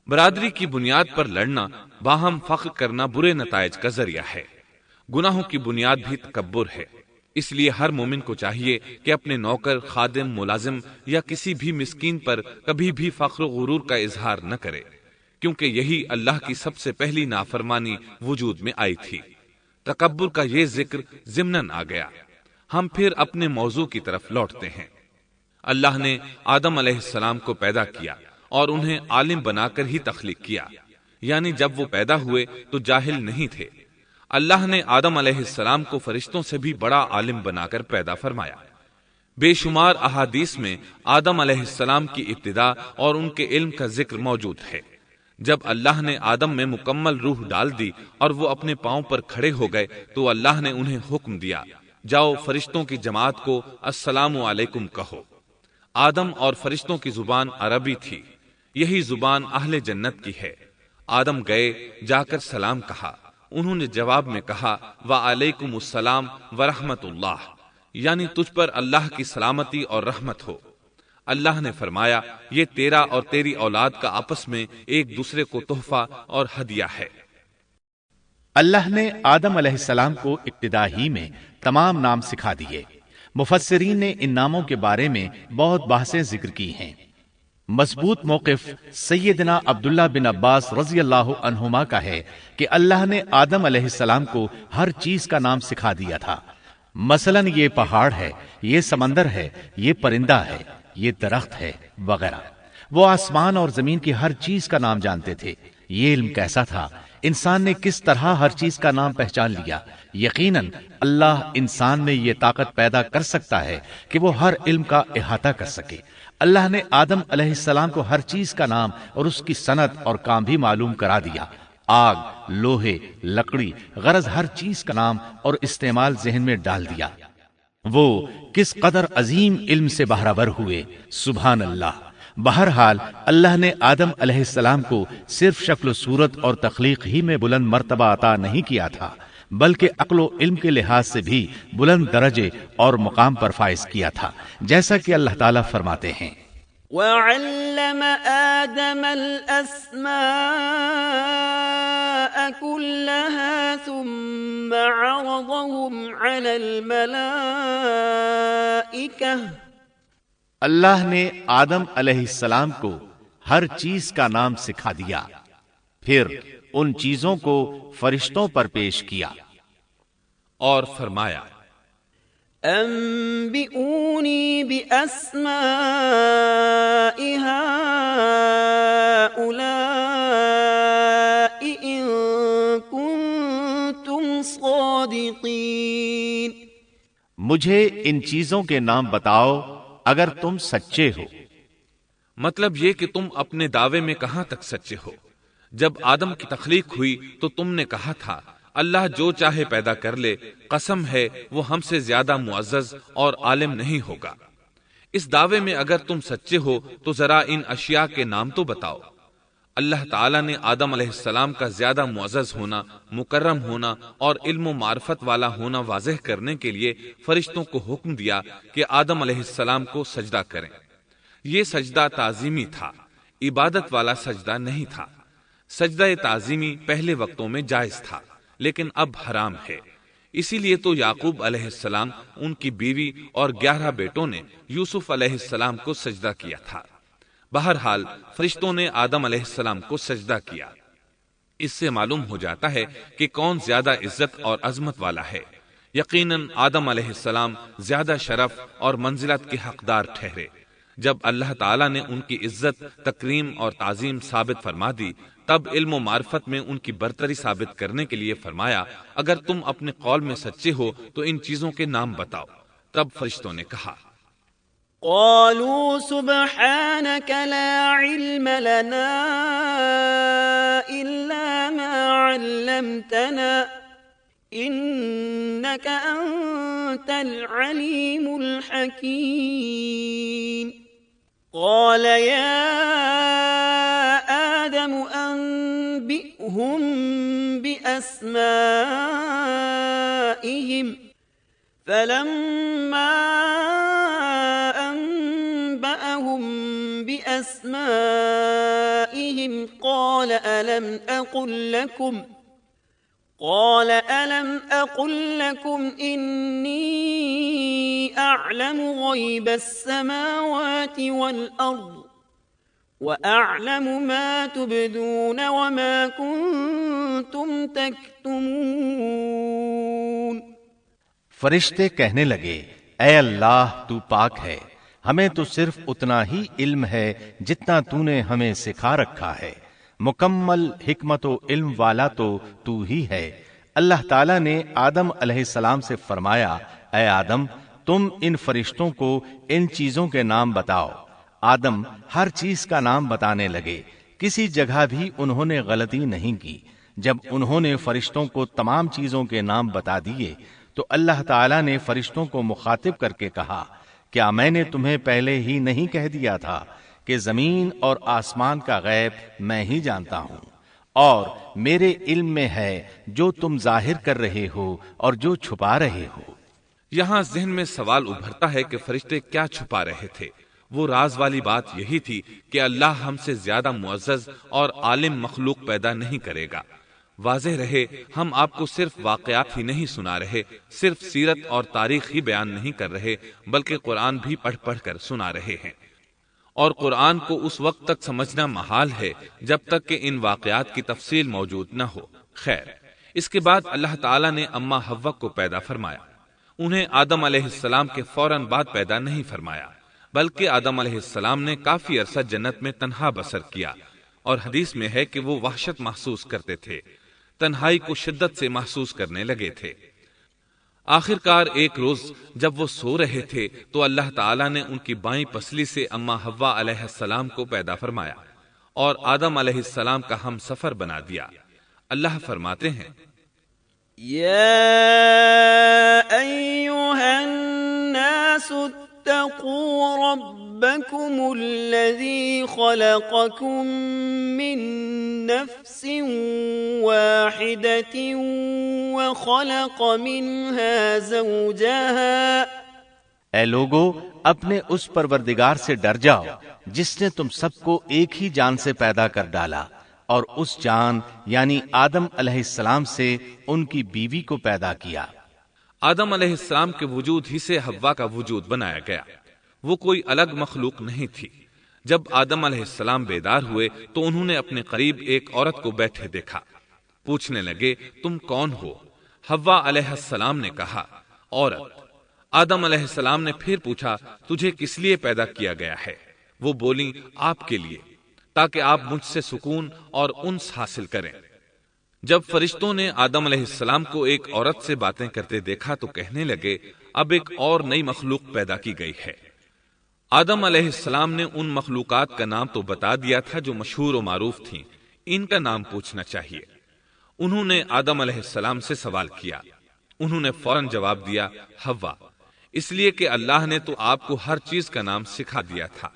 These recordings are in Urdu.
برادری کی بنیاد پر لڑنا، باہم فخر کرنا برے نتائج کا ذریعہ ہے۔ گناہوں کی بنیاد بھی تکبر ہے۔ اس لیے ہر مومن کو چاہیے کہ اپنے نوکر، خادم، ملازم یا کسی بھی مسکین پر کبھی بھی فخر و غرور کا اظہار نہ کرے، کیونکہ یہی اللہ کی سب سے پہلی نافرمانی وجود میں آئی تھی۔ تکبر کا یہ ذکر ضمناً آ گیا۔ ہم پھر اپنے موضوع کی طرف لوٹتے ہیں۔ اللہ نے آدم علیہ السلام کو پیدا کیا اور انہیں عالم بنا کر ہی تخلیق کیا، یعنی جب وہ پیدا ہوئے تو جاہل نہیں تھے۔ اللہ نے آدم علیہ السلام کو فرشتوں سے بھی بڑا عالم بنا کر پیدا فرمایا۔ بے شمار احادیث میں آدم علیہ السلام کی ابتدا اور ان کے علم کا ذکر موجود ہے۔ جب اللہ نے آدم میں مکمل روح ڈال دی اور وہ اپنے پاؤں پر کھڑے ہو گئے تو اللہ نے انہیں حکم دیا، جاؤ فرشتوں کی جماعت کو السلام علیکم کہو۔ آدم اور فرشتوں کی زبان عربی تھی، یہی زبان اہل جنت کی ہے۔ آدم گئے، جا کر سلام کہا، انہوں نے جواب میں کہا وعلیکم السلام ورحمت اللہ، یعنی تجھ پر اللہ کی سلامتی اور رحمت ہو۔ اللہ نے فرمایا یہ تیرا اور تیری اولاد کا آپس میں ایک دوسرے کو تحفہ اور ہدیہ ہے۔ اللہ نے آدم علیہ السلام کو ابتدا ہی میں تمام نام سکھا دیے۔ مفسرین نے ان ناموں کے بارے میں بہت بحثیں ذکر کی ہیں۔ مضبوط موقف سیدنا عبداللہ بن عباس رضی اللہ عنہما کا ہے کہ اللہ نے آدم علیہ السلام کو ہر چیز کا نام سکھا دیا تھا۔ مثلاً یہ پہاڑ ہے، یہ سمندر ہے، یہ پرندہ ہے، یہ درخت ہے وغیرہ۔ وہ آسمان اور زمین کی ہر چیز کا نام جانتے تھے۔ یہ علم کیسا تھا، انسان نے کس طرح ہر چیز کا نام پہچان لیا۔ یقیناً اللہ انسان میں یہ طاقت پیدا کر سکتا ہے کہ وہ ہر علم کا احاطہ کر سکے۔ اللہ نے آدم علیہ السلام کو ہر چیز کا نام اور اس کی صنعت اور کام بھی معلوم کرا دیا۔ آگ، لوہے، لکڑی، غرض ہر چیز کا نام اور استعمال ذہن میں ڈال دیا۔ وہ کس قدر عظیم علم سے بہرہ ہوئے، سبحان اللہ۔ بہرحال اللہ نے آدم علیہ السلام کو صرف شکل و صورت اور تخلیق ہی میں بلند مرتبہ عطا نہیں کیا تھا، بلکہ عقل و علم کے لحاظ سے بھی بلند درجے اور مقام پر فائز کیا تھا، جیسا کہ اللہ تعالیٰ فرماتے ہیں وَعَلَّمَ آدَمَ الْأَسْمَاءَ كُلَّهَا ثُمَّ عَرَضَهُمْ عَلَى الْمَلَائِكَةِ۔ اللہ نے آدم علیہ السلام کو ہر چیز کا نام سکھا دیا، پھر ان چیزوں کو فرشتوں پر پیش کیا اور فرمایا انبئونی بأسماء هؤلاء إن كنتم صادقین۔ مجھے ان چیزوں کے نام بتاؤ اگر تم سچے ہو۔ مطلب یہ کہ تم اپنے دعوے میں کہاں تک سچے ہو؟ جب آدم کی تخلیق ہوئی تو تم نے کہا تھا اللہ جو چاہے پیدا کر لے، قسم ہے وہ ہم سے زیادہ معزز اور عالم نہیں ہوگا۔ اس دعوے میں اگر تم سچے ہو تو ذرا ان اشیاء کے نام تو بتاؤ۔ اللہ تعالیٰ نے آدم علیہ السلام کا زیادہ معزز ہونا، مکرم ہونا اور علم و معرفت والا ہونا واضح کرنے کے لیے فرشتوں کو حکم دیا کہ آدم علیہ السلام کو سجدہ کریں۔ یہ سجدہ تعظیمی تھا، عبادت والا سجدہ نہیں تھا۔ سجدہ تعظیمی پہلے وقتوں میں جائز تھا، لیکن اب حرام ہے۔ اسی لیے تو یعقوب علیہ السلام، ان کی بیوی اور 11 بیٹوں نے یوسف علیہ السلام کو سجدہ کیا تھا۔ بہرحال فرشتوں نے آدم علیہ السلام کو سجدہ کیا۔ اس سے معلوم ہو جاتا ہے کہ کون زیادہ عزت اور عظمت والا ہے۔ یقیناً آدم علیہ السلام زیادہ شرف اور منزلت کے حقدار ٹھہرے۔ جب اللہ تعالیٰ نے ان کی عزت، تکریم اور تعظیم ثابت فرما دی، تب علم و معرفت میں ان کی برتری ثابت کرنے کے لیے فرمایا اگر تم اپنے قول میں سچے ہو تو ان چیزوں کے نام بتاؤ۔ تب فرشتوں نے کہا قالوا سبحانك لا علم لنا إلا ما علمتنا إنك أنت العليم الحكيم۔ قال يا آدم أنبئهم بأسمائهم فلما أنبأهم بأسمائهم عليهم قال ألم أقل لكم إني أعلم غيب السماوات والأرض وأعلم ما تبدون وما كنتم تكتمون۔ فرشتے کہنے لگے اے اللہ تو پاک ہے، ہمیں تو صرف اتنا ہی علم ہے جتنا تو نے ہمیں سکھا رکھا ہے، مکمل حکمت و علم والا تو ہی ہے۔ اللہ تعالیٰ نے آدم علیہ السلام سے فرمایا اے آدم تم ان فرشتوں کو ان چیزوں کے نام بتاؤ۔ آدم ہر چیز کا نام بتانے لگے، کسی جگہ بھی انہوں نے غلطی نہیں کی۔ جب انہوں نے فرشتوں کو تمام چیزوں کے نام بتا دیے تو اللہ تعالیٰ نے فرشتوں کو مخاطب کر کے کہا کیا میں نے تمہیں پہلے ہی نہیں کہہ دیا تھا کہ زمین اور آسمان کا غیب میں ہی جانتا ہوں، اور میرے علم میں ہے جو تم ظاہر کر رہے ہو اور جو چھپا رہے ہو۔ یہاں ذہن میں سوال ابھرتا ہے کہ فرشتے کیا چھپا رہے تھے؟ وہ راز والی بات یہی تھی کہ اللہ ہم سے زیادہ معزز اور عالم مخلوق پیدا نہیں کرے گا۔ واضح رہے ہم آپ کو صرف واقعات ہی نہیں سنا رہے، صرف سیرت اور تاریخ ہی بیان نہیں کر رہے، بلکہ قرآن بھی پڑھ پڑھ کر سنا رہے ہیں، اور قرآن کو اس وقت تک سمجھنا محال ہے جب تک کہ ان واقعات کی تفصیل موجود نہ ہو۔ خیر، اس کے بعد اللہ تعالیٰ نے اما حوا کو پیدا فرمایا۔ انہیں آدم علیہ السلام کے فوراً بعد پیدا نہیں فرمایا، بلکہ آدم علیہ السلام نے کافی عرصہ جنت میں تنہا بسر کیا، اور حدیث میں ہے کہ وہ وحشت محسوس کرتے تھے، تنہائی کو شدت سے محسوس کرنے لگے تھے۔ آخر کار ایک روز جب وہ سو رہے تھے تو اللہ تعالیٰ نے ان کی بائیں پسلی سے اما حوا علیہ السلام کو پیدا فرمایا اور آدم علیہ السلام کا ہم سفر بنا دیا۔ اللہ فرماتے ہیں یا ایھا الناس اتقوا ربکم الذی خلقکم من نفس واحدة وخلق منها زوجها۔ اے لوگو اپنے اس پروردگار سے ڈر جاؤ جس نے تم سب کو ایک ہی جان سے پیدا کر ڈالا، اور اس جان یعنی آدم علیہ السلام سے ان کی بیوی کو پیدا کیا۔ آدم علیہ السلام کے وجود ہی سے حوا کا وجود بنایا گیا، وہ کوئی الگ مخلوق نہیں تھی۔ جب آدم علیہ السلام بیدار ہوئے تو انہوں نے اپنے قریب ایک عورت کو بیٹھے دیکھا، پوچھنے لگے تم کون ہو؟ حوا علیہ السلام نے کہا عورت۔ آدم علیہ السلام نے پھر پوچھا تجھے کس لیے پیدا کیا گیا ہے؟ وہ بولی آپ کے لیے، تاکہ آپ مجھ سے سکون اور انس حاصل کریں۔ جب فرشتوں نے آدم علیہ السلام کو ایک عورت سے باتیں کرتے دیکھا تو کہنے لگے اب ایک اور نئی مخلوق پیدا کی گئی ہے۔ آدم علیہ السلام نے ان مخلوقات کا نام تو بتا دیا تھا جو مشہور و معروف تھیں، ان کا نام پوچھنا چاہیے۔ انہوں نے آدم علیہ السلام سے سوال کیا، انہوں نے فوراً جواب دیا حوا، اس لیے کہ اللہ نے تو آپ کو ہر چیز کا نام سکھا دیا تھا۔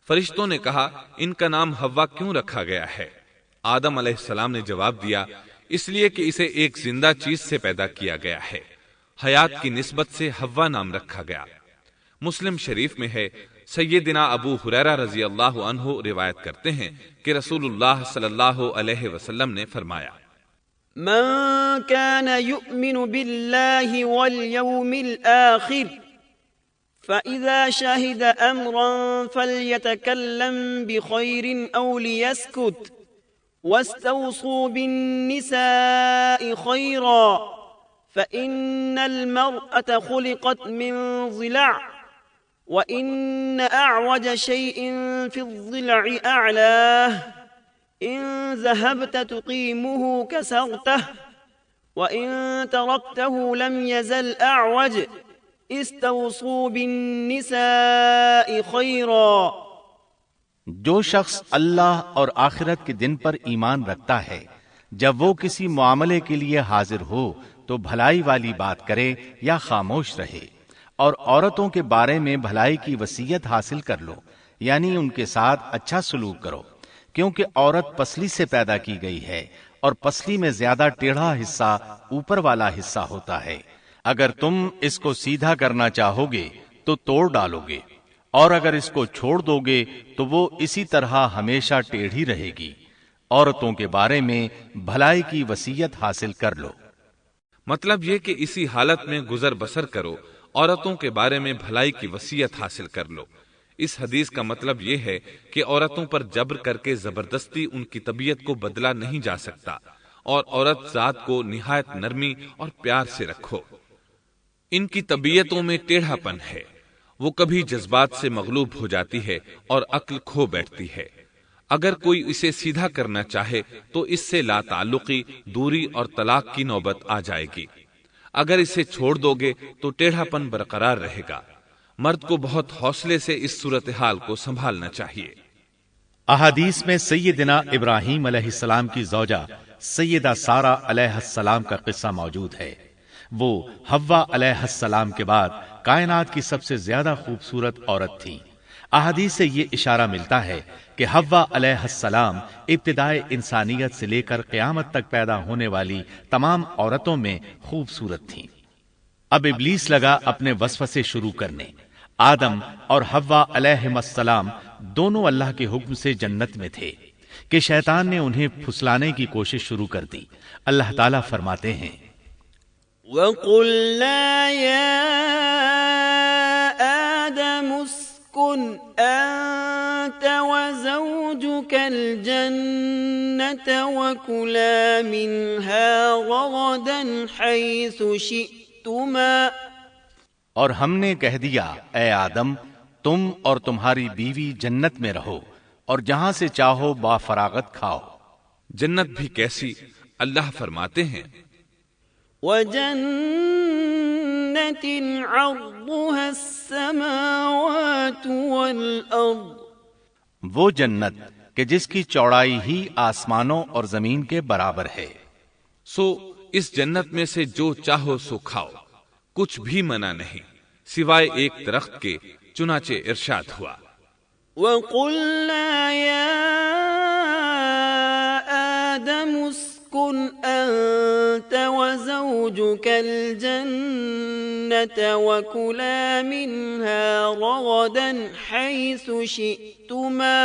فرشتوں نے کہا ان کا نام حوا کیوں رکھا گیا ہے؟ آدم علیہ السلام نے جواب دیا اس لیے کہ اسے ایک زندہ چیز سے پیدا کیا گیا ہے، حیات کی نسبت سے حوا نام رکھا گیا۔ مسلم شریف میں ہے، سیدنا ابو ہریرہ رضی اللہ عنہ روایت کرتے ہیں کہ رسول اللہ صلی اللہ علیہ وسلم نے فرمایا من كان يؤمن بالله واليوم الآخر فإذا شهد أمرا فليتكلم بخير أو ليسكت واستوصوا بالنساء خيرا فإن المرأة خلقت من ضلع وإن أعوج شيء في الضلع أعلاه إن ذهبت تقيمه كسرته وإن تركته لم يزل أعوج استوصوا بالنساء خيرا۔ جو شخص اللہ اور آخرت کے دن پر ایمان رکھتا ہے جب وہ کسی معاملے کے لیے حاضر ہو تو بھلائی والی بات کرے یا خاموش رہے، اور عورتوں کے بارے میں بھلائی کی وصیت حاصل کر لو، یعنی ان کے ساتھ اچھا سلوک کرو، کیونکہ عورت پسلی سے پیدا کی گئی ہے اور پسلی میں زیادہ ٹیڑھا حصہ اوپر والا حصہ ہوتا ہے۔ اگر تم اس کو سیدھا کرنا چاہو گے تو توڑ ڈالو گے، اور اگر اس کو چھوڑ دو گے تو وہ اسی طرح ہمیشہ ٹیڑھی رہے گی۔ عورتوں کے بارے میں بھلائی کی وصیت حاصل کر لو۔ مطلب یہ کہ اسی حالت میں گزر بسر کرو، عورتوں کے بارے میں بھلائی کی وصیت حاصل کر لو۔ اس حدیث کا مطلب یہ ہے کہ عورتوں پر جبر کر کے زبردستی ان کی طبیعت کو بدلا نہیں جا سکتا، اور عورت ذات کو نہایت نرمی اور پیار سے رکھو۔ ان کی طبیعتوں میں ٹیڑھا پن ہے، وہ کبھی جذبات سے مغلوب ہو جاتی ہے اور عقل کھو بیٹھتی ہے۔ اگر کوئی اسے سیدھا کرنا چاہے تو اس سے لا تعلقی، دوری اور طلاق کی نوبت آ جائے گی۔ اگر اسے چھوڑ دو گے تو ٹیڑھا پن برقرار رہے گا۔ مرد کو بہت حوصلے سے اس صورتحال کو سنبھالنا چاہیے۔ احادیث میں سیدنا ابراہیم علیہ السلام کی زوجہ سیدہ سارہ علیہ السلام کا قصہ موجود ہے۔ وہ حوا علیہ السلام کے بعد کائنات کی سب سے زیادہ خوبصورت عورت تھی۔ احادیث سے یہ اشارہ ملتا ہے کہ حوا علیہ السلام ابتدائے انسانیت سے لے کر قیامت تک پیدا ہونے والی تمام عورتوں میں خوبصورت تھیں۔ اب ابلیس لگا اپنے وسوسے شروع کرنے۔ آدم اور حوا علیہم السلام دونوں اللہ کے حکم سے جنت میں تھے کہ شیطان نے انہیں پھسلانے کی کوشش شروع کر دی۔ اللہ تعالیٰ فرماتے ہیں، وَقُلْنَا يَا آدَمُ اسْكُنْ أَنْتَ وَزَوْجُكَ الْجَنَّةَ وَكُلَا مِنْهَا رَغَدًا حَيْثُ شِئْتُمَا۔ اور ہم نے کہہ دیا، اے آدم، تم اور تمہاری بیوی جنت میں رہو اور جہاں سے چاہو با فراغت کھاؤ۔ جنت بھی کیسی؟ اللہ فرماتے ہیں، وَجَنَّةٍ عَرْضُهَا السَّمَاوَاتُ وَالْأَرْضُ، وہ جنت کہ جس کی چوڑائی ہی آسمانوں اور زمین کے برابر ہے۔ سو اس جنت میں سے جو چاہو سو کھاؤ، کچھ بھی منع نہیں سوائے ایک درخت کے، چنانچہ ارشاد ہوا، وَقُلْنَا يَا آدَمُ اسْكُنْ أَنْتَ وَزَوْجُكَ الْجَنَّةَ وَكُلَا مِنْهَا رَغَدًا حَيْثُ شِئْتُمَا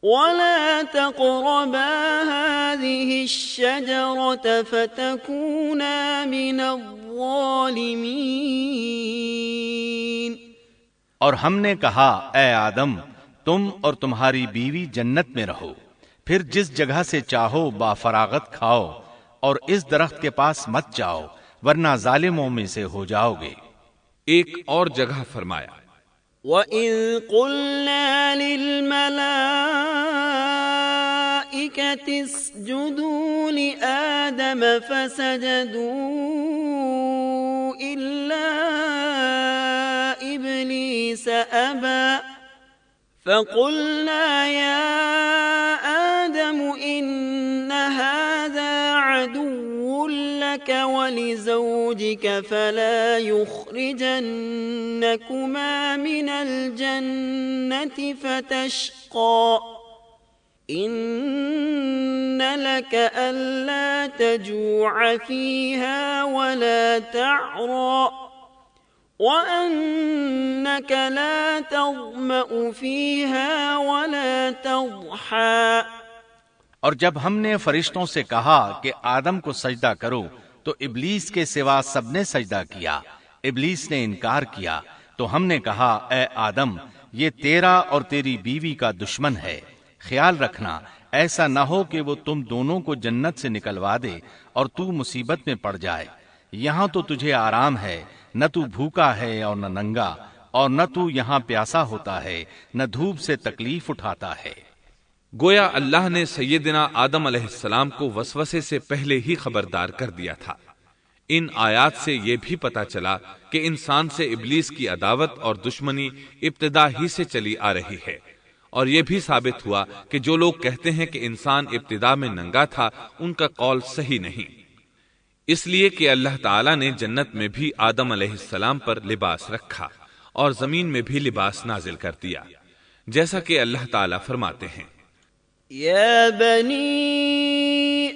وَلَا تَقْرَبَا هَذِهِ الشَّجَرَةَ فَتَكُونَا مِنَ الظَّالِمِينَ۔ اور ہم نے کہا، اے آدم، تم اور تمہاری بیوی جنت میں رہو، پھر جس جگہ سے چاہو با فراغت کھاؤ، اور اس درخت کے پاس مت جاؤ ورنہ ظالموں میں سے ہو جاؤ گے۔ ایک اور جگہ فرمایا، وَإِذْ قُلْنَا لِلْمَلَائِكَةِ اسْجُدُوا لِآدَمَ فَسَجَدُوا إِلَّا إِبْلِيسَ أَبَى فَقُلْنَا يَا آدَمُ إِنَّ هَذَا عَدُوٌّ لَكَ وَلِزَوْجِكَ فَلَا يُخْرِجَنَّكُمَا مِنَ الْجَنَّةِ فَتَشْقَى إِنَّ لَكَ أَلَّا تَجُوعَ فِيهَا وَلَا تَعْرَى وَأَنَّكَ لَا تَظْمَأُ فِيهَا وَلَا تَضْحَى۔ اور جب ہم نے فرشتوں سے کہا کہ آدم کو سجدہ کرو تو ابلیس کے سوا سب نے سجدہ کیا۔ ابلیس نے انکار کیا تو ہم نے کہا، اے آدم، یہ تیرا اور تیری بیوی کا دشمن ہے، خیال رکھنا ایسا نہ ہو کہ وہ تم دونوں کو جنت سے نکلوا دے اور تو مصیبت میں پڑ جائے۔ یہاں تو تجھے آرام ہے، نہ تو بھوکا ہے اور نہ ننگا، اور نہ تو یہاں پیاسا ہوتا ہے، نہ دھوپ سے تکلیف اٹھاتا ہے۔ گویا اللہ نے سیدنا آدم علیہ السلام کو وسوسے سے پہلے ہی خبردار کر دیا تھا۔ ان آیات سے یہ بھی پتا چلا کہ انسان سے ابلیس کی عداوت اور دشمنی ابتدا ہی سے چلی آ رہی ہے، اور یہ بھی ثابت ہوا کہ جو لوگ کہتے ہیں کہ انسان ابتدا میں ننگا تھا، ان کا قول صحیح نہیں، اس لیے کہ اللہ تعالیٰ نے جنت میں بھی آدم علیہ السلام پر لباس رکھا اور زمین میں بھی لباس نازل کر دیا، جیسا کہ اللہ تعالیٰ فرماتے ہیں، يا بني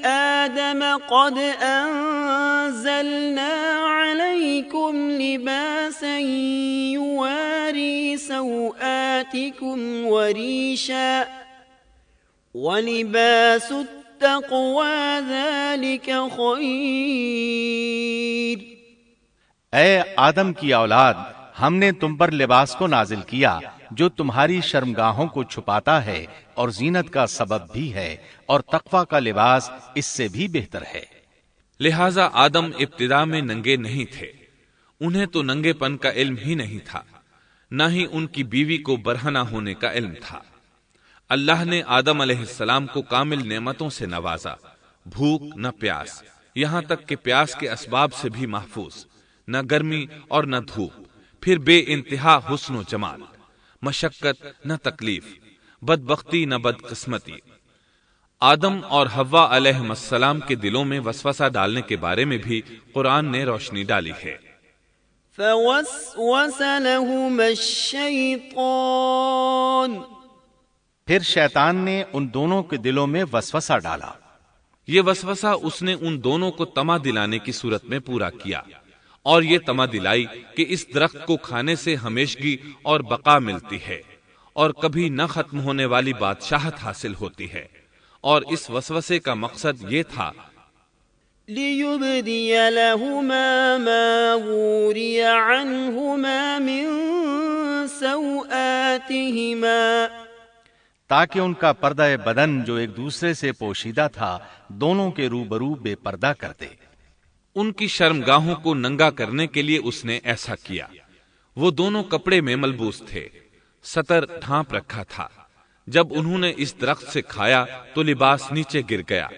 آدم قد أنزلنا عليكم لباسا يواري سوآتكم وريشا وَلِبَاسُ التَّقْوَى ذَلِكَ خَيْرٌ۔ اے آدم کی اولاد، ہم نے تم پر لباس کو نازل کیا جو تمہاری شرمگاہوں کو چھپاتا ہے اور زینت کا سبب بھی ہے، اور تقوی کا لباس اس سے بھی بہتر ہے۔ لہذا آدم ابتدا میں ننگے نہیں تھے، انہیں تو ننگے پن کا علم ہی نہیں تھا، نہ ہی ان کی بیوی کو برہنہ ہونے کا علم تھا۔ اللہ نے آدم علیہ السلام کو کامل نعمتوں سے نوازا، بھوک نہ پیاس، یہاں تک کہ پیاس کے اسباب سے بھی محفوظ، نہ گرمی اور نہ دھوپ، پھر بے انتہا حسن و جمال، مشقت نہ تکلیف، بدبختی نہ بدقسمتی۔ آدم اور حوا علیہ السلام کے دلوں میں وسوسہ ڈالنے کے بارے میں بھی قرآن نے روشنی ڈالی ہے۔ فَوَسْوَسَ لَهُمَا الشَّيْطَانُ، پھر شیطان نے ان دونوں کے دلوں میں وسوسہ ڈالا۔ یہ وسوسہ اس نے ان دونوں کو طمع دلانے کی صورت میں پورا کیا، اور یہ طمع دلائی کہ اس درخت کو کھانے سے ہمیشگی اور بقا ملتی ہے، اور کبھی نہ ختم ہونے والی بادشاہت حاصل ہوتی ہے، اور اس وسوسے کا مقصد یہ تھا لِيُبْدِيَ لَهُمَا مَا وُورِيَ عَنْهُمَا مِنْ سَوْآتِهِمَا، تاکہ ان کا پردہ بدن جو ایک دوسرے سے پوشیدہ تھا دونوں کے روبرو بے پردہ کر دے۔ ان کی شرمگاہوں کو ننگا کرنے کے لیے اس نے ایسا کیا۔ وہ دونوں کپڑے میں ملبوس تھے، ستر ڈھانپ رکھا تھا۔ جب انہوں نے اس درخت سے کھایا تو لباس نیچے گر گیا،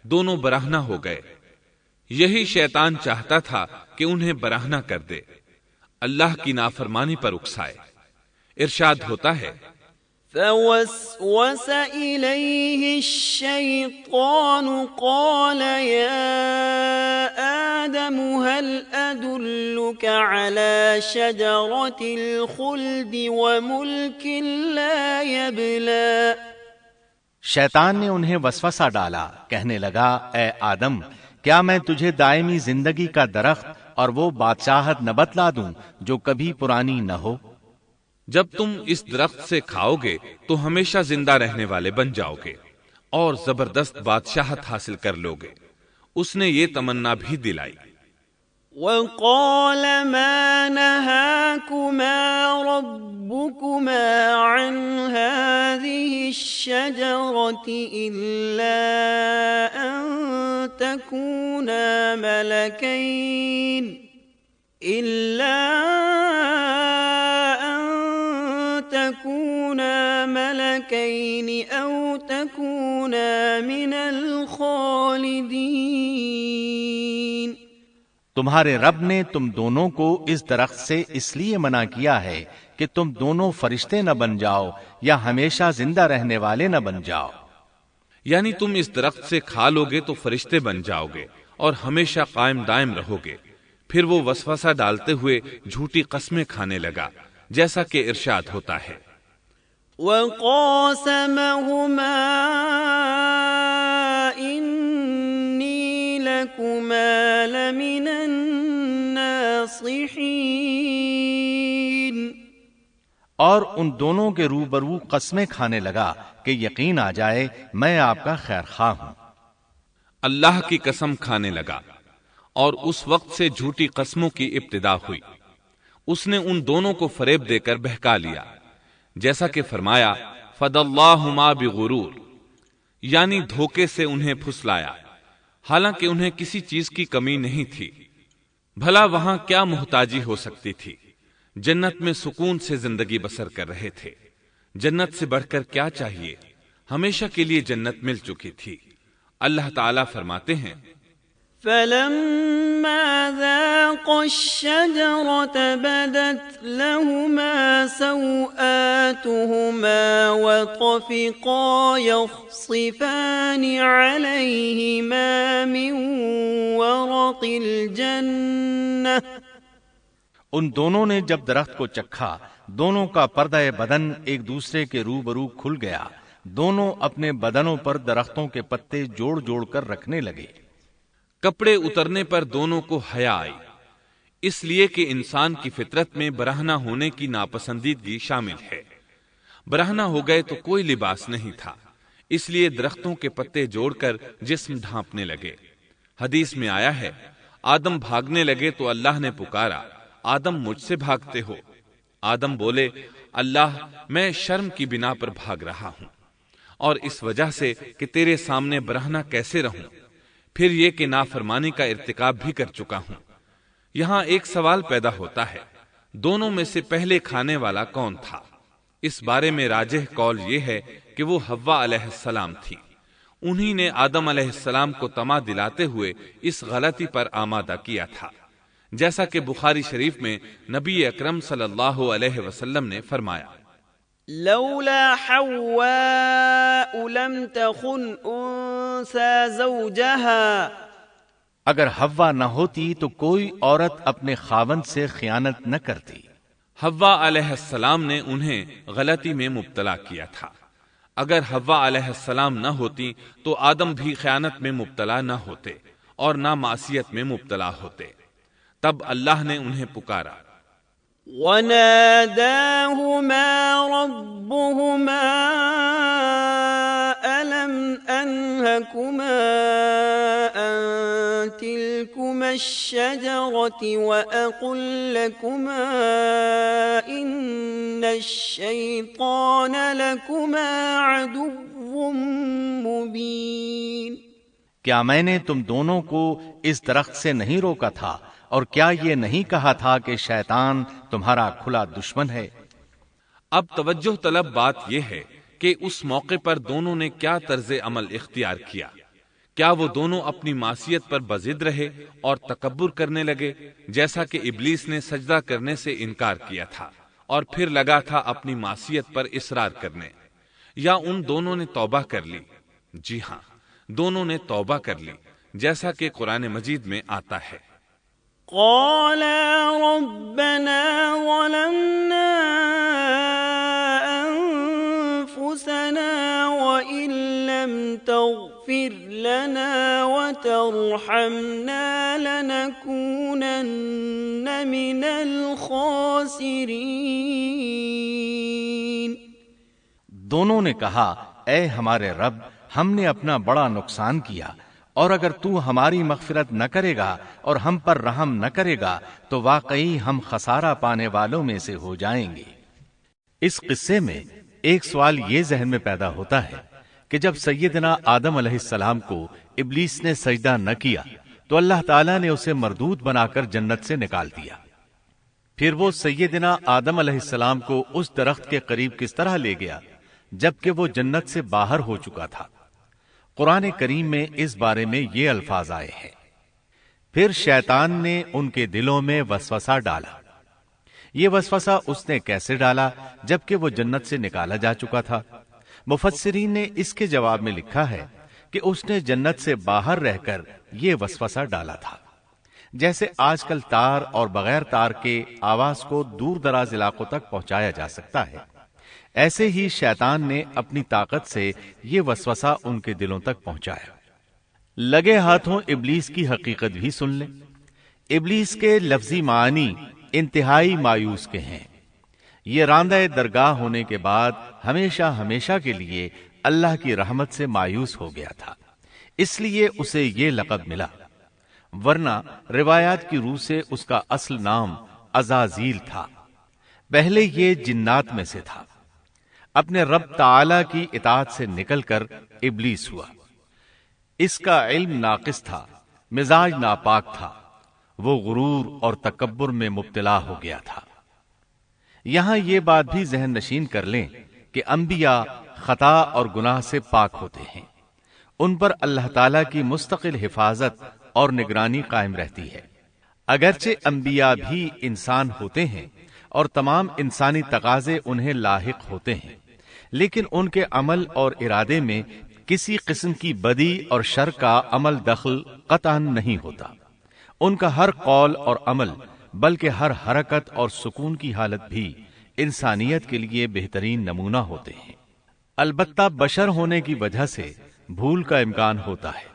دونوں برہنہ ہو گئے۔ یہی شیطان چاہتا تھا کہ انہیں برہنہ کر دے، اللہ کی نافرمانی پر اکسائے۔ ارشاد ہوتا ہے فَوَسْوَسَ إِلَيْهِ الشَّيْطَانُ قَالَ يَا آدَمُ هَلْ أَدُلُّكَ عَلَى شَجَرَةِ الْخُلْدِ وَمُلْكٍ لَا يَبْلَى۔ شیطان نے انہیں وسوسہ ڈالا، کہنے لگا اے آدم، کیا میں تجھے دائمی زندگی کا درخت اور وہ بادشاہت نہ بتلا دوں جو کبھی پرانی نہ ہو؟ جب تم اس درخت سے کھاؤ گے تو ہمیشہ زندہ رہنے والے بن جاؤ گے اور زبردست بادشاہت حاصل کر لو گے۔ اس نے یہ تمنا بھی دلائی۔ وَقَالَ مَا نَهَاكُمَا رَبُّكُمَا عَنْ هَذِهِ الشَّجَرَةِ إِلَّا أَن تَكُونَا مَلَكَيْنِ أَوْ تَكُونَا مِنَ الْخَالِدِينَ۔ تمہارے رب نے تم دونوں کو اس درخت سے اس لیے منع کیا ہے کہ تم دونوں فرشتے نہ بن جاؤ یا ہمیشہ زندہ رہنے والے نہ بن جاؤ۔ یعنی تم اس درخت سے کھا لو گے تو فرشتے بن جاؤ گے اور ہمیشہ قائم دائم رہو گے۔ پھر وہ وسوسہ ڈالتے ہوئے جھوٹی قسمیں کھانے لگا، جیسا کہ ارشاد ہوتا ہے وَقَاسَمَهُمَا إِنِّي لَكُمَا لَمِنَ النَّاصِحِينَ، اور ان دونوں کے روبرو قسمیں کھانے لگا کہ یقین آ جائے میں آپ کا خیر خواہ ہوں۔ اللہ کی قسم کھانے لگا، اور اس وقت سے جھوٹی قسموں کی ابتدا ہوئی۔ اس نے ان دونوں کو فریب دے کر بہکا لیا، جیسا کہ فرمایا فَدَلَّاهُمَا بِغُرُورٍ، یعنی دھوکے سے انہیں پھسلایا، حالانکہ انہیں کسی چیز کی کمی نہیں تھی۔ بھلا وہاں کیا محتاجی ہو سکتی تھی؟ جنت میں سکون سے زندگی بسر کر رہے تھے، جنت سے بڑھ کر کیا چاہیے؟ ہمیشہ کے لیے جنت مل چکی تھی۔ اللہ تعالیٰ فرماتے ہیں فَلَمَّا ذَاقَا الشَّجَرَةَ بَدَتْ لَهُمَا سَوْآتُهُمَا وَطَفِقَا يَخْصِفَانِ عَلَيْهِمَا مِنْ وَرَقِ الْجَنَّةِ، ان دونوں نے جب درخت کو چکھا، دونوں کا پردہ بدن ایک دوسرے کے روبرو کھل گیا، دونوں اپنے بدنوں پر درختوں کے پتے جوڑ جوڑ کر رکھنے لگے۔ کپڑے اترنے پر دونوں کو حیا آئی، اس لیے کہ انسان کی فطرت میں برہنہ ہونے کی ناپسندیدگی شامل ہے۔ برہنہ ہو گئے تو کوئی لباس نہیں تھا، اس لیے درختوں کے پتے جوڑ کر جسم ڈھانپنے لگے۔ حدیث میں آیا ہے، آدم بھاگنے لگے تو اللہ نے پکارا، آدم مجھ سے بھاگتے ہو؟ آدم بولے، اللہ میں شرم کی بنا پر بھاگ رہا ہوں، اور اس وجہ سے کہ تیرے سامنے برہنہ کیسے رہوں، پھر یہ کہ نافرمانی کا ارتکاب بھی کر چکا ہوں۔ یہاں ایک سوال پیدا ہوتا ہے، دونوں میں سے پہلے کھانے والا کون تھا؟ اس بارے میں راجح قول یہ ہے کہ وہ حوا علیہ السلام تھی۔ انہی نے آدم علیہ السلام کو طمع دلاتے ہوئے اس غلطی پر آمادہ کیا تھا، جیسا کہ بخاری شریف میں نبی اکرم صلی اللہ علیہ وسلم نے فرمایا، لولا حواء لم تخن انثى زوجها، اگر حوا نہ ہوتی تو کوئی عورت اپنے خاوند سے خیانت نہ کرتی۔ حوا علیہ السلام نے انہیں غلطی میں مبتلا کیا تھا۔ اگر حوا علیہ السلام نہ ہوتی تو آدم بھی خیانت میں مبتلا نہ ہوتے اور نہ معصیت میں مبتلا ہوتے۔ تب اللہ نے انہیں پکارا، وَنَادَاهُمَا رَبُّهُمَا أَلَمْ أَنْهَكُمَا عَنْ تِلْكُمَا الشَّجَرَةِ وَأَقُلْ لَكُمَا إِنَّ الشَّيْطَانَ لَكُمَا عَدُوٌّ مُبِينٌ۔ کیا میں نے تم دونوں کو اس درخت سے نہیں روکا تھا، اور کیا یہ نہیں کہا تھا کہ شیطان تمہارا کھلا دشمن ہے؟ اب توجہ طلب بات یہ ہے کہ اس موقع پر دونوں نے کیا طرز عمل اختیار کیا۔ کیا وہ دونوں اپنی معصیت پر بضد رہے اور تکبر کرنے لگے، جیسا کہ ابلیس نے سجدہ کرنے سے انکار کیا تھا اور پھر لگا تھا اپنی معصیت پر اصرار کرنے، یا ان دونوں نے توبہ کر لی؟ جی ہاں، دونوں نے توبہ کر لی، جیسا کہ قرآن مجید میں آتا ہے، قَالَا رَبَّنَا ظَلَمْنَا أَنفُسَنَا وَإِن لَّمْ تَغْفِرْ لَنَا وَتَرْحَمْنَا لَنَكُونَنَّ مِنَ الْخَاسِرِينَ۔ دونوں نے کہا، اے ہمارے رب، ہم نے اپنا بڑا نقصان کیا، اور اگر تو ہماری مغفرت نہ کرے گا اور ہم پر رحم نہ کرے گا تو واقعی ہم خسارہ پانے والوں میں سے ہو جائیں گے۔ اس قصے میں ایک سوال یہ ذہن میں پیدا ہوتا ہے کہ جب سیدنا آدم علیہ السلام کو ابلیس نے سجدہ نہ کیا تو اللہ تعالیٰ نے اسے مردود بنا کر جنت سے نکال دیا، پھر وہ سیدنا آدم علیہ السلام کو اس درخت کے قریب کس طرح لے گیا جبکہ وہ جنت سے باہر ہو چکا تھا؟ قرآن کریم میں اس بارے میں یہ الفاظ آئے ہیں، پھر شیطان نے ان کے دلوں میں وسوسہ ڈالا۔ یہ وسوسہ اس نے کیسے ڈالا جبکہ وہ جنت سے نکالا جا چکا تھا؟ مفسرین نے اس کے جواب میں لکھا ہے کہ اس نے جنت سے باہر رہ کر یہ وسوسہ ڈالا تھا۔ جیسے آج کل تار اور بغیر تار کے آواز کو دور دراز علاقوں تک پہنچایا جا سکتا ہے، ایسے ہی شیطان نے اپنی طاقت سے یہ وسوسہ ان کے دلوں تک پہنچایا۔ لگے ہاتھوں ابلیس کی حقیقت بھی سن لیں۔ ابلیس کے لفظی معنی انتہائی مایوس کے ہیں۔ یہ راندہ درگاہ ہونے کے بعد ہمیشہ ہمیشہ کے لیے اللہ کی رحمت سے مایوس ہو گیا تھا، اس لیے اسے یہ لقب ملا، ورنہ روایات کی روح سے اس کا اصل نام عزازیل تھا۔ پہلے یہ جنات میں سے تھا، اپنے رب تعالی کی اطاعت سے نکل کر ابلیس ہوا۔ اس کا علم ناقص تھا، مزاج ناپاک تھا، وہ غرور اور تکبر میں مبتلا ہو گیا تھا۔ یہاں یہ بات بھی ذہن نشین کر لیں کہ انبیاء خطا اور گناہ سے پاک ہوتے ہیں، ان پر اللہ تعالی کی مستقل حفاظت اور نگرانی قائم رہتی ہے۔ اگرچہ انبیاء بھی انسان ہوتے ہیں اور تمام انسانی تقاضے انہیں لاحق ہوتے ہیں، لیکن ان کے عمل اور ارادے میں کسی قسم کی بدی اور شر کا عمل دخل قطعاً نہیں ہوتا۔ ان کا ہر قول اور عمل بلکہ ہر حرکت اور سکون کی حالت بھی انسانیت کے لیے بہترین نمونہ ہوتے ہیں۔ البتہ بشر ہونے کی وجہ سے بھول کا امکان ہوتا ہے،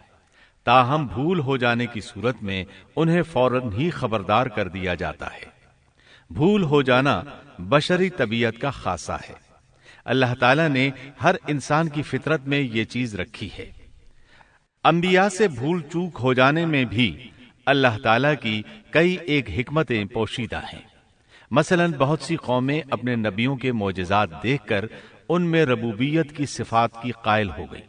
تاہم بھول ہو جانے کی صورت میں انہیں فوراً ہی خبردار کر دیا جاتا ہے۔ بھول ہو جانا بشری طبیعت کا خاصہ ہے۔ اللہ تعالیٰ نے ہر انسان کی فطرت میں یہ چیز رکھی ہے۔ انبیاء سے بھول چوک ہو جانے میں بھی اللہ تعالیٰ کی کئی ایک حکمتیں پوشیدہ ہیں۔ مثلاً بہت سی قومیں اپنے نبیوں کے معجزات دیکھ کر ان میں ربوبیت کی صفات کی قائل ہو گئی،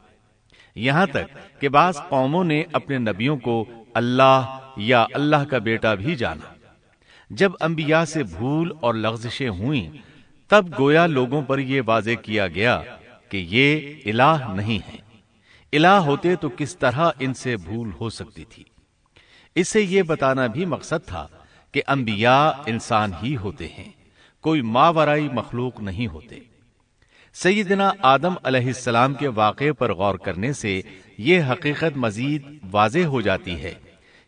یہاں تک کہ بعض قوموں نے اپنے نبیوں کو اللہ یا اللہ کا بیٹا بھی جانا۔ جب انبیاء سے بھول اور لغزشیں ہوئیں تب گویا لوگوں پر یہ واضح کیا گیا کہ یہ الہ نہیں ہے۔ الہ ہوتے تو کس طرح ان سے بھول ہو سکتی تھی۔ اس سے یہ بتانا بھی مقصد تھا کہ انبیاء انسان ہی ہوتے ہیں، کوئی ماورائی مخلوق نہیں ہوتے۔ سیدنا آدم علیہ السلام کے واقعے پر غور کرنے سے یہ حقیقت مزید واضح ہو جاتی ہے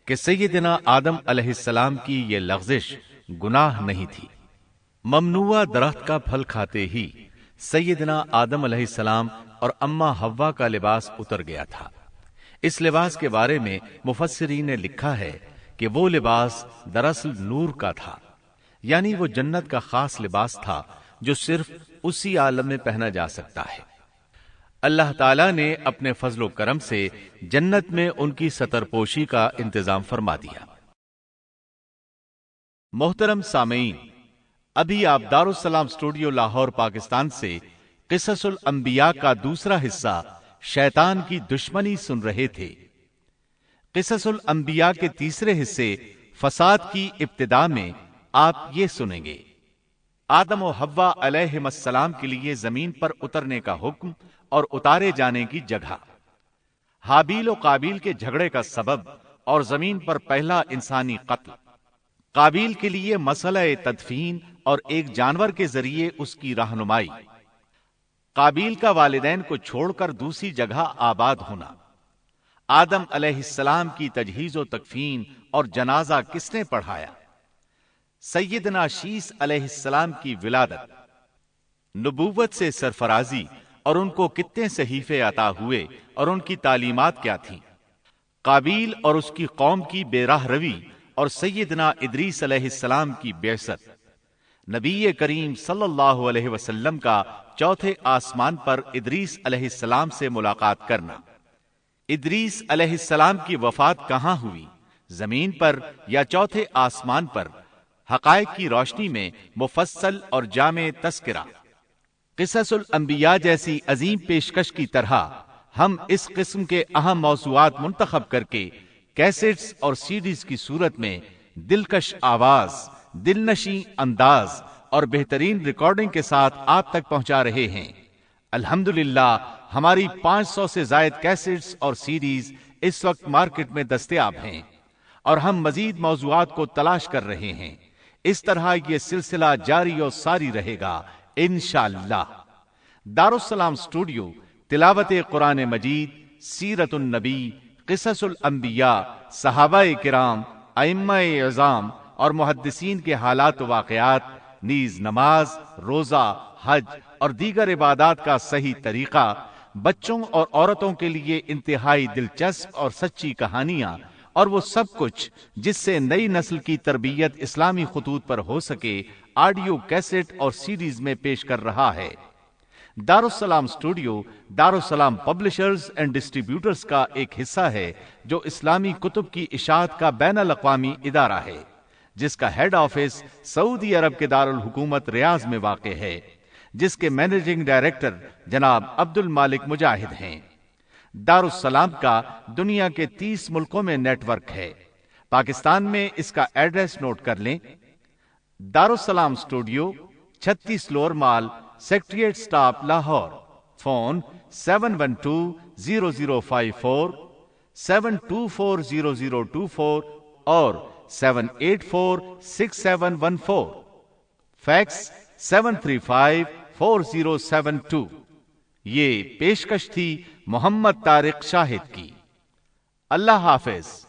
کہ سیدنا آدم علیہ السلام کی یہ لغزش گناہ نہیں تھی۔ ممنوع درخت کا پھل کھاتے ہی سیدنا آدم علیہ السلام اور اماں حوا کا لباس اتر گیا تھا۔ اس لباس کے بارے میں مفسرین نے لکھا ہے کہ وہ لباس دراصل نور کا تھا، یعنی وہ جنت کا خاص لباس تھا جو صرف اسی عالم میں پہنا جا سکتا ہے۔ اللہ تعالیٰ نے اپنے فضل و کرم سے جنت میں ان کی ستر پوشی کا انتظام فرما دیا۔ محترم سامعین، ابھی آپ دارالسلام اسٹوڈیو لاہور پاکستان سے قصص الانبیاء کا دوسرا حصہ شیطان کی دشمنی سن رہے تھے۔ قصص الانبیاء کے تیسرے حصے فساد کی ابتدا میں آپ یہ سنیں گے: آدم و حوا علیہم السلام کے لیے زمین پر اترنے کا حکم اور اتارے جانے کی جگہ، حابیل و قابیل کے جھگڑے کا سبب اور زمین پر پہلا انسانی قتل، قابیل کے لیے مسئلہ تدفین اور ایک جانور کے ذریعے اس کی رہنمائی، قابیل کا والدین کو چھوڑ کر دوسری جگہ آباد ہونا، آدم علیہ السلام کی تجہیز و تکفین اور جنازہ کس نے پڑھایا، سیدنا شیس علیہ السلام کی ولادت، نبوت سے سرفرازی اور ان کو کتنے صحیفے عطا ہوئے اور ان کی تعلیمات کیا تھیں، قابیل اور اس کی قوم کی بے راہ روی اور سیدنا ادریس علیہ السلام کی بعثت، نبی کریم صلی اللہ علیہ وسلم کا چوتھے آسمان پر ادریس علیہ السلام سے ملاقات کرنا، ادریس علیہ السلام کی وفات کہاں ہوئی، زمین پر یا چوتھے آسمان پر، حقائق کی روشنی میں مفصل اور جامع تذکرہ۔ قصص الانبیاء جیسی عظیم پیشکش کی طرح ہم اس قسم کے اہم موضوعات منتخب کر کے کیسٹس اور سیڈیز کی صورت میں دلکش آواز، دلنشیں انداز اور بہترین ریکارڈنگ کے ساتھ آپ تک پہنچا رہے ہیں۔ الحمدللہ ہماری 500 سے زائد کیسٹس اور سیڈیز اس وقت مارکیٹ میں دستیاب ہیں اور ہم مزید موضوعات کو تلاش کر رہے ہیں۔ اس طرح یہ سلسلہ جاری و ساری رہے گا انشاءاللہ۔ دارالسلام اسٹوڈیو تلاوت قرآن مجید، سیرت النبی، قصص الانبیاء، صحابہ کرام، ائمہ اعظام اور محدثین کے حالات و واقعات، نیز نماز، روزہ، حج اور دیگر عبادات کا صحیح طریقہ، بچوں اور عورتوں کے لیے انتہائی دلچسپ اور سچی کہانیاں، اور وہ سب کچھ جس سے نئی نسل کی تربیت اسلامی خطوط پر ہو سکے، آڈیو کیسٹ اور سیڈیز میں پیش کر رہا ہے۔ دارالسلام اسٹوڈیو دارالسلام پبلشرز اینڈ ڈسٹریبیوٹرز کا ایک حصہ ہے جو اسلامی کتب کی اشاعت کا بین الاقوامی ادارہ ہے، جس کا ہیڈ آفس سعودی عرب کے دارالحکومت ریاض میں واقع ہے، جس کے مینیجنگ ڈائریکٹر جناب عبد المالک مجاہد ہیں۔ دارالسلام کا دنیا کے 30 ملکوں میں نیٹ ورک ہے۔ پاکستان میں اس کا ایڈریس نوٹ کر لیں: دارالسلام اسٹوڈیو، 36 لوور مال، سیکریٹریٹ سٹاپ، لاہور۔ فون 7120054724 7240024 اور 7846714۔ فیکس 7354072۔ یہ پیشکش تھی محمد طارق شاہد کی۔ اللہ حافظ۔